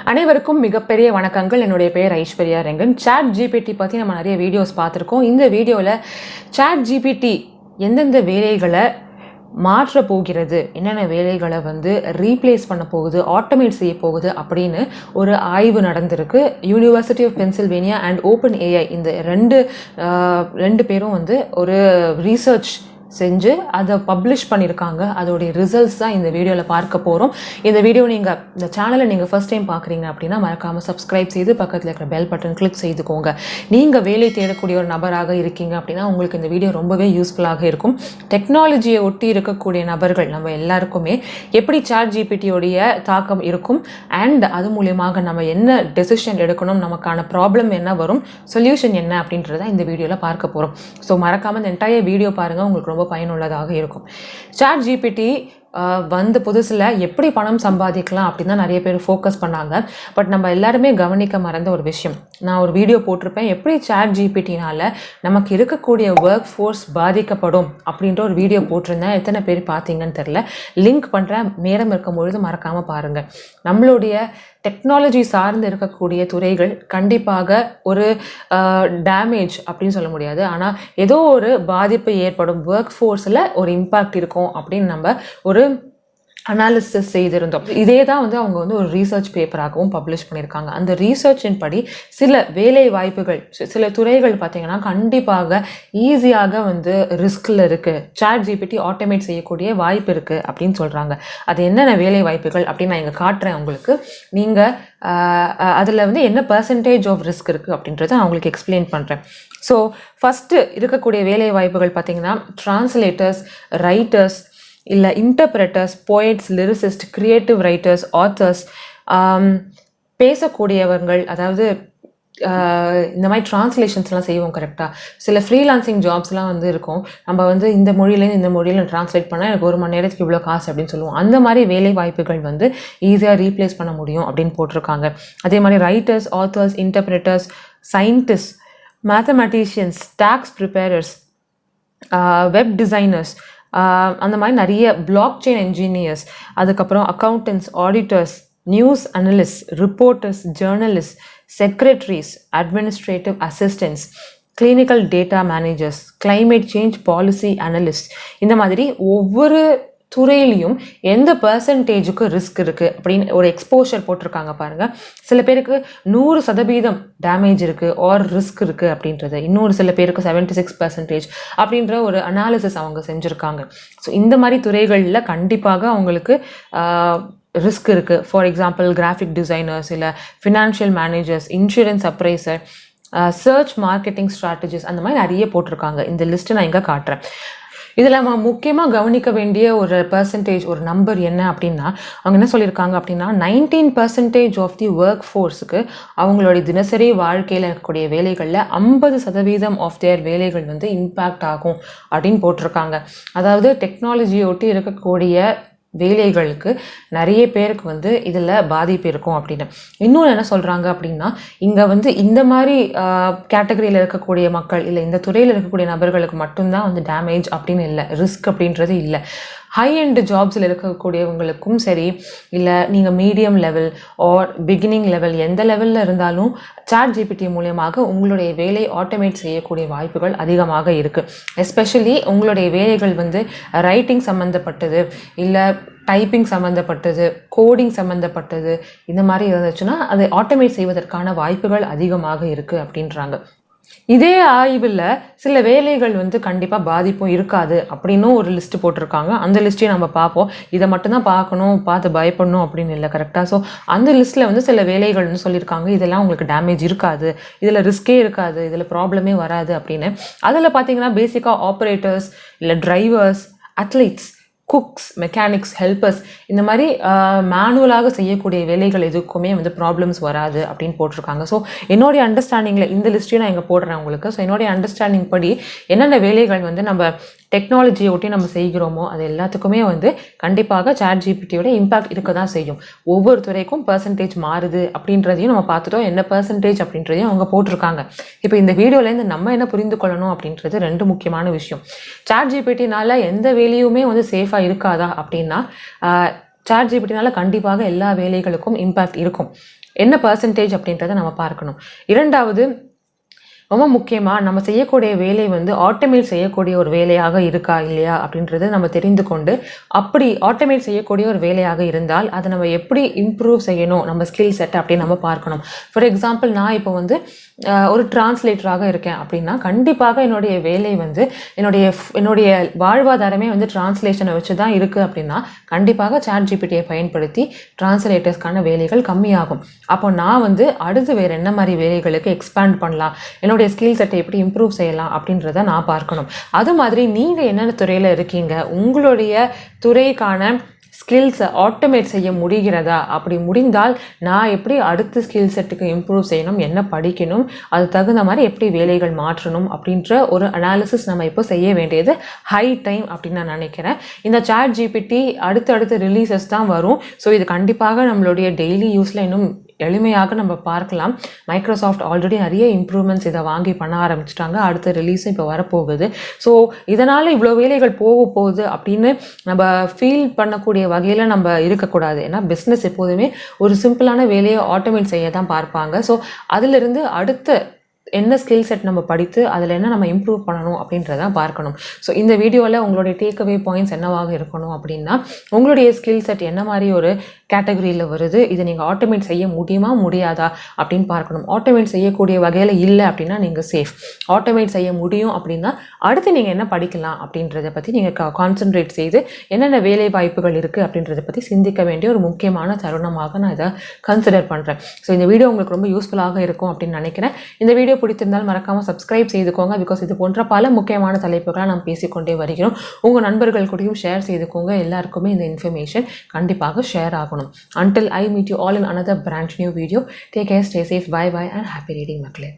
அனைவருக்கும் மிகப்பெரிய வணக்கங்கள். என்னுடைய பெயர் ஐஸ்வர்யா ரெங்கன். சாட் ஜிபிடி பற்றி நம்ம நிறைய வீடியோஸ் பார்த்துருக்கோம். இந்த வீடியோவில் சாட் ஜிபிடி எந்தெந்த வேலைகளை மாற்ற போகிறது, என்னென்ன வேலைகளை ரீப்ளேஸ் பண்ண போகுது, ஆட்டோமேட் செய்ய போகுது அப்படின்னு ஒரு ஆய்வு நடந்திருக்கு. University of Pennsylvania and OpenAI இந்த ரெண்டு பேரும் ஒரு ரீசர்ச் செஞ்சு அதை பப்ளிஷ் பண்ணியிருக்காங்க. அதோடைய ரிசல்ட்ஸ் தான் இந்த வீடியோவில் பார்க்க போகிறோம். இந்த வீடியோ இந்த சேனலை நீங்கள் ஃபர்ஸ்ட் டைம் பார்க்குறீங்க அப்படின்னா மறக்காமல் சப்ஸ்கிரைப் செய்து பக்கத்தில் இருக்கிற பெல் பட்டன் கிளிக் செய்துக்கோங்க. நீங்கள் வேலை தேடக்கூடிய ஒரு நபராக இருக்கீங்க அப்படின்னா உங்களுக்கு இந்த வீடியோ ரொம்பவே யூஸ்ஃபுல்லாக இருக்கும். டெக்னாலஜியை ஒட்டி இருக்கக்கூடிய நபர்கள் நம்ம எல்லாருக்குமே எப்படி சாட் ஜிபிடியோடைய தாக்கம் இருக்கும் அண்ட் அது மூலியமாக நம்ம என்ன டெசிஷன் எடுக்கணும், நமக்கான ப்ராப்ளம் என்ன வரும், சொல்யூஷன் என்ன அப்படின்றத இந்த வீடியோவில் பார்க்க போகிறோம். ஸோ மறக்காமல் இந்த என்டையர் வீடியோ பாருங்கள், உங்களுக்கு ரொம்ப பயனுள்ளதாக இருக்கும். சாட் ஜிபிடி புதுசில் எப்படி பணம் சம்பாதிக்கலாம் அப்படின்னு தான் நிறைய பேர் ஃபோக்கஸ் பண்ணாங்க. பட் நம்ம எல்லாருமே கவனிக்க மறந்த ஒரு விஷயம், நான் ஒரு வீடியோ போட்டிருப்பேன், எப்படி சாட் ஜிபிடினால நமக்கு இருக்கக்கூடிய ஒர்க் ஃபோர்ஸ் பாதிக்கப்படும் அப்படின்ற ஒரு வீடியோ போட்டிருந்தேன். எத்தனை பேர் பார்த்தீங்கன்னு தெரில, லிங்க் பண்ணுறேன், நேரம் இருக்கும் பொழுது மறக்காமல் பாருங்கள். நம்மளுடைய டெக்னாலஜி சார்ந்து இருக்கக்கூடிய துறைகள் கண்டிப்பாக ஒரு டேமேஜ் அப்படின்னு சொல்ல முடியாது, ஆனால் ஏதோ ஒரு பாதிப்பு ஏற்படும், ஒர்க் ஃபோர்ஸில் ஒரு இம்பேக்ட் இருக்கும் அப்படின்னு நம்ம ஒரு அனாலிசிஸ் செய்திருந்தோம். இதே தான் அவங்க ஒரு ரீசர்ச் பேப்பராகவும் பப்ளிஷ் பண்ணியிருக்காங்க. அந்த ரீசர்ச்சின் படி சில வேலை வாய்ப்புகள், சில துறைகள் பார்த்தீங்கன்னா கண்டிப்பாக ஈஸியாக ரிஸ்கில் இருக்குது, சாட் ஜிபிடி ஆட்டோமேட் செய்யக்கூடிய வாய்ப்பு இருக்குது அப்படின்னு சொல்கிறாங்க. அது என்னென்ன வேலை வாய்ப்புகள் அப்படின்னு நான் இங்கே காட்டுறேன் உங்களுக்கு. நீங்கள் அதில் என்ன பெர்சன்டேஜ் ஆஃப் ரிஸ்க் இருக்குது அப்படின்றத நான் உங்களுக்கு எக்ஸ்பிளைன் பண்ணுறேன். ஸோ ஃபஸ்ட்டு இருக்கக்கூடிய வேலை வாய்ப்புகள் பார்த்தீங்கன்னா டிரான்ஸ்லேட்டர்ஸ், ரைட்டர்ஸ், இல்லை interpreters, poets, lyricist, creative writers, authors, பேசக்கூடியவர்கள், அதாவது இந்த மாதிரி டிரான்ஸ்லேஷன்ஸ்லாம் செய்வோம் கரெக்டாக. சில ஃப்ரீலான்சிங் ஜாப்ஸ்லாம் இருக்கும், நம்ம இந்த மொழியிலேருந்து இந்த மொழியில் டிரான்ஸ்லேட் பண்ணால் எனக்கு 1 மணி நேரத்துக்கு இவ்வளோ காசு அப்படின்னு சொல்லுவோம். அந்த மாதிரி வேலை வாய்ப்புகள் ஈஸியாக ரீப்ளேஸ் பண்ண முடியும் அப்படின்னு போட்டிருக்காங்க. அதே மாதிரி writers, authors, interpreters, scientist, mathematicians, tax preparers, web designers, அந்த மாதிரி நிறைய பிளாக் செயின் என்ஜினியர்ஸ், அதுக்கப்புறம் accountants, auditors, news analyst, reporters, journalist, secretaries, administrative assistants, clinical data managers, climate change policy analyst, இந்த மாதிரி ஒவ்வொரு துறையிலையும் எந்த பெர்சன்டேஜுக்கு ரிஸ்க் இருக்குது அப்படின்னு ஒரு எக்ஸ்போஷர் போட்டிருக்காங்க பாருங்கள். சில பேருக்கு 100% டேமேஜ் இருக்குது ஆர் ரிஸ்க் இருக்குது அப்படின்றது, இன்னொரு சில பேருக்கு 76% அப்படின்ற ஒரு அனாலிசிஸ் அவங்க செஞ்சுருக்காங்க. ஸோ இந்த மாதிரி துறைகளில் கண்டிப்பாக அவங்களுக்கு ரிஸ்க் இருக்குது. ஃபார் எக்ஸாம்பிள் கிராஃபிக் டிசைனர்ஸ், இல்லை financial managers, insurance appraiser, search marketing strategies, அந்த மாதிரி நிறைய போட்டிருக்காங்க. இந்த லிஸ்ட்டை நான் இங்கே காட்டுறேன். இதில் நம்ம முக்கியமாக கவனிக்க வேண்டிய ஒரு பெர்சன்டேஜ், ஒரு நம்பர் என்ன அப்படின்னா, அவங்க என்ன சொல்லியிருக்காங்க அப்படின்னா 19% ஆஃப் தி ஒர்க் ஃபோர்ஸுக்கு அவங்களுடைய தினசரி வாழ்க்கையில் இருக்கக்கூடிய வேலைகளில் 50% ஆஃப் தேர் வேலைகள் இம்பேக்ட் ஆகும் அப்படின்னு போட்டிருக்காங்க. அதாவது டெக்னாலஜியை ஒட்டி இருக்கக்கூடிய வேலைகளுக்கு நிறைய பேருக்கு இதில் பாதிப்பு இருக்கும் அப்படின்னு. இன்னொன்று என்ன சொல்கிறாங்க அப்படின்னா, இங்கே இந்த மாதிரி கேட்டகரியில் இருக்கக்கூடிய மக்கள், இல்லை இந்த துறையில் இருக்கக்கூடிய நபர்களுக்கு மட்டும்தான் டேமேஜ் அப்படின்னு இல்லை, ரிஸ்க் அப்படின்றது இல்லை. ஹை எண்ட் ஜாப்ஸில் இருக்கக்கூடியவங்களுக்கும் சரி, இல்லை நீங்கள் medium level or beginning level எந்த லெவலில் இருந்தாலும் சாட் ஜிபிடி மூலியமாக உங்களுடைய வேலை ஆட்டோமேட் செய்யக்கூடிய வாய்ப்புகள் அதிகமாக இருக்குது. எஸ்பெஷலி உங்களுடைய வேலைகள் ரைட்டிங் சம்மந்தப்பட்டது, இல்லை டைப்பிங் சம்மந்தப்பட்டது, கோடிங் சம்மந்தப்பட்டது, இந்த மாதிரி இருந்துச்சுன்னா அதை ஆட்டோமேட் செய்வதற்கான வாய்ப்புகள் அதிகமாக இருக்குது அப்படின்றாங்க. இதே ஆய்வில் சில வேலைகள் கண்டிப்பாக பாதிப்பும் இருக்காது அப்படின்னும் ஒரு லிஸ்ட் போட்டிருக்காங்க. அந்த லிஸ்ட்டையும் நம்ம பார்ப்போம். இதை மட்டும்தான் பார்க்கணும், பார்த்து பயப்படணும் அப்படின்னு இல்லை, கரெக்டாக. ஸோ அந்த லிஸ்ட்டில் சில வேலைகள் சொல்லியிருக்காங்க, இதெல்லாம் உங்களுக்கு டேமேஜ் இருக்காது, இதில் ரிஸ்கே இருக்காது, இதில் ப்ராப்ளமே வராது அப்படின்னு. அதில் பார்த்தீங்கன்னா பேசிக்காக ஆப்ரேட்டர்ஸ், இல்லை drivers, athletes, cooks, mechanics, helpers, இந்த மாதிரி மேனுவலாக செய்யக்கூடிய வேலைகள் எதுக்குமே ப்ராப்ளம்ஸ் வராது அப்படின்னு போட்டிருக்காங்க. ஸோ என்னுடைய அண்டர்ஸ்டாண்டிங்கில் இந்த லிஸ்ட்டையும் நான் இங்கே போடுறேன் உங்களுக்கு. ஸோ என்னுடைய அண்டர்ஸ்டாண்டிங் படி என்னென்ன வேலைகள் நம்ம டெக்னாலஜியை ஒட்டி நம்ம செய்கிறோமோ அது எல்லாத்துக்குமே கண்டிப்பாக சாட் ஜிபிடியோட இம்பாக்ட் இருக்க தான் செய்யும். ஒவ்வொரு துறைக்கும் பெர்சன்டேஜ் மாறுது அப்படின்றதையும் நம்ம பார்த்துட்டோம், என்ன பெர்சன்டேஜ் அப்படின்றதையும் அவங்க போட்டிருக்காங்க. இப்போ இந்த வீடியோலேருந்து நம்ம என்ன புரிந்து கொள்ளணும் அப்படின்றது 2 முக்கியமான விஷயம். சாட் ஜிபிடினால எந்த வேலையுமே சேஃபாக இருக்காதா அப்படின்னா ChatGPTனால கண்டிப்பாக எல்லா வேலைகளுக்கும் இம்பாக்ட் இருக்கும். என்ன பர்சன்டேஜ் அப்படின்றத நம்ம பார்க்கணும். இரண்டாவது, ரொம்ப முக்கியமாக நம்ம செய்யக்கூடிய வேலை வந்து ஆட்டோமேட் செய்யக்கூடிய ஒரு வேலையாக இருக்கா இல்லையா அப்படின்றது நம்ம தெரிந்து கொண்டு, அப்படி ஆட்டோமேட் செய்யக்கூடிய ஒரு வேலையாக இருந்தால் அதை நம்ம எப்படி இம்ப்ரூவ் செய்யணும் நம்ம ஸ்கில் செட் அப்படின்னு நம்ம பார்க்கணும். ஃபார் எக்ஸாம்பிள், நான் இப்போ வந்து ஒரு டிரான்ஸ்லேட்டராக இருக்கேன் அப்படின்னா கண்டிப்பாக என்னுடைய வேலை வந்து என்னுடைய வாழ்வாதாரமே வந்து டிரான்ஸ்லேஷனை வச்சு தான் இருக்குது அப்படின்னா கண்டிப்பாக ChatGPTயை பயன்படுத்தி டிரான்ஸ்லேட்டர்ஸ்க்கான வேலைகள் கம்மியாகும். அப்போ நான் வந்து அடுத்து வேறு என்ன மாதிரி வேலைகளுக்கு எக்ஸ்பேண்ட் பண்ணலாம், என்னுடைய ஸ்கில் செட்டை எப்படி இம்ப்ரூவ் செய்யலாம் அப்படின்றத நான் பார்க்கணும். அது மாதிரி நீங்கள் என்னென்ன துறையில் இருக்கீங்க, உங்களுடைய துறைக்கான ஸ்கில்ஸை ஆட்டோமேட் செய்ய முடிகிறதா, அப்படி முடிந்தால் நான் எப்படி அடுத்த ஸ்கில் செட்டுக்கு இம்ப்ரூவ் செய்யணும், என்ன படிக்கணும், அது தகுந்த மாதிரி எப்படி வேலைகள் மாற்றணும் அப்படின்ற ஒரு அனாலிசிஸ் நம்ம இப்போ செய்ய வேண்டியது ஹை டைம் அப்படின்னு நான் நினைக்கிறேன். இந்த ChatGPT அடுத்தடுத்த ரிலீசஸ் தான் வரும். ஸோ இது கண்டிப்பாக நம்மளுடைய டெய்லி யூஸில் இன்னும் எளிமையாக நம்ம பார்க்கலாம். மைக்ரோசாஃப்ட் ஆல்ரெடி நிறைய இம்ப்ரூவ்மெண்ட்ஸ் இதை வாங்கி பண்ண ஆரம்பிச்சிட்டாங்க. அடுத்த ரிலீஸும் இப்போ வரப்போகுது. ஸோ இதனால் இவ்வளோ வேலைகள் போகுது அப்படின்னு நம்ம ஃபீல் பண்ணக்கூடிய வகையில் நம்ம இருக்கக்கூடாது. ஏன்னா பிஸ்னஸ் எப்போதுமே ஒரு சிம்பிளான வேலையை ஆட்டோமேட் செய்ய தான் பார்ப்பாங்க. ஸோ அதிலிருந்து அடுத்த என்ன ஸ்கில் செட் நம்ம படித்து அதில் என்ன நம்ம இம்ப்ரூவ் பண்ணணும் அப்படின்றதான் பார்க்கணும். ஸோ இந்த வீடியோவில் உங்களுடைய டேக்அவே பாயிண்ட்ஸ் என்னவாக இருக்கணும் அப்படின்னா, உங்களுடைய ஸ்கில் செட் என்ன மாதிரி ஒரு கேட்டகரியில் வருது, இதை நீங்கள் ஆட்டோமேட் செய்ய முடியுமா முடியாதா அப்படின்னு பார்க்கணும். ஆட்டோமேட் செய்யக்கூடிய வகையில் இல்லை அப்படின்னா நீங்கள் சேஃப். ஆட்டோமேட் செய்ய முடியும் அப்படின்னா அடுத்து நீங்கள் என்ன படிக்கலாம் அப்படின்றத பற்றி நீங்கள் கான்சென்ட்ரேட் செய்து என்னென்ன வேலை வாய்ப்புகள் இருக்குது அப்படின்றத பற்றி சிந்திக்க வேண்டிய ஒரு முக்கியமான தருணமாக நான் இதை கன்சிடர் பண்ணுறேன். ஸோ இந்த வீடியோ உங்களுக்கு ரொம்ப யூஸ்ஃபுல்லாக இருக்கும் அப்படின்னு நினைக்கிறேன். இந்த வீடியோ பிடித்திருந்தால் மறக்காமல் சப்ஸ்கிரைப் செய்துக்கோங்க. பிகாஸ் இது போன்ற பல முக்கியமான தலைப்புகளை நாம் பேசிக்கொண்டே வருகிறோம். உங்கள் நண்பர்கள் கூடயும் ஷேர் செய்துக்கோங்க. எல்லாருக்குமே இந்த இன்ஃபர்மேஷன் கண்டிப்பாக ஷேர் ஆகணும். Until I meet you all in another brand new video, take care, stay safe, bye bye and happy reading மக்களே.